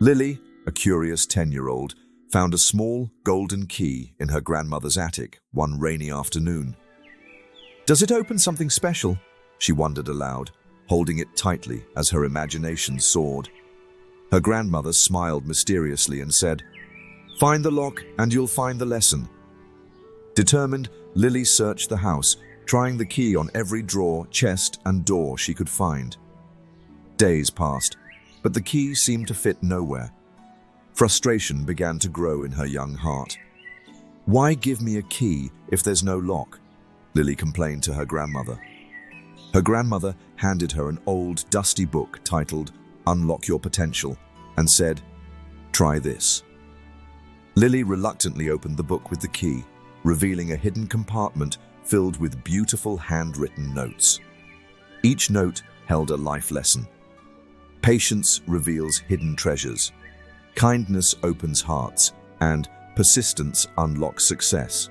Lily, a curious 10-year-old, found a small golden key in her grandmother's attic one rainy afternoon. "Does it open something special?" she wondered aloud, holding it tightly as her imagination soared. Her grandmother smiled mysteriously and said, "Find the lock and you'll find the lesson." Determined, Lily searched the house, trying the key on every drawer, chest, and door she could find. Days passed, but the key seemed to fit nowhere. Frustration began to grow in her young heart. "Why give me a key if there's no lock?" Lily complained to her grandmother. Her grandmother handed her an old, dusty book titled "Unlock Your Potential" and said, "Try this." Lily reluctantly opened the book with the key, revealing a hidden compartment filled with beautiful handwritten notes. Each note held a life lesson. Patience reveals hidden treasures. Kindness opens hearts, and persistence unlocks success.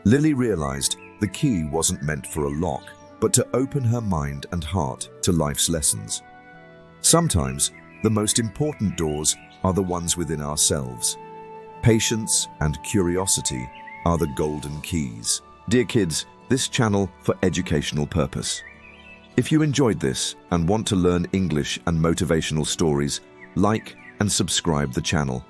Lily realized the key wasn't meant for a lock, but to open her mind and heart to life's lessons. Sometimes, the most important doors are the ones within ourselves. Patience and curiosity are the golden keys. Dear kids, this channel for educational purpose. If you enjoyed this and want to learn English and motivational stories, like and subscribe the channel.